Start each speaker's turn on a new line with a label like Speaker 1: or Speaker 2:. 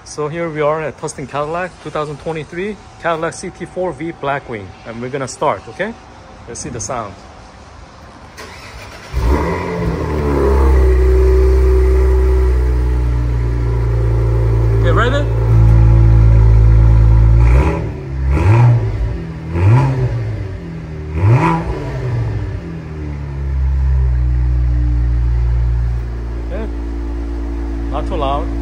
Speaker 1: So here we are at Tustin Cadillac 2023 Cadillac CT4-V Blackwing, and we're gonna start. Okay, let's see the sound. Okay, ready? Okay, not too loud.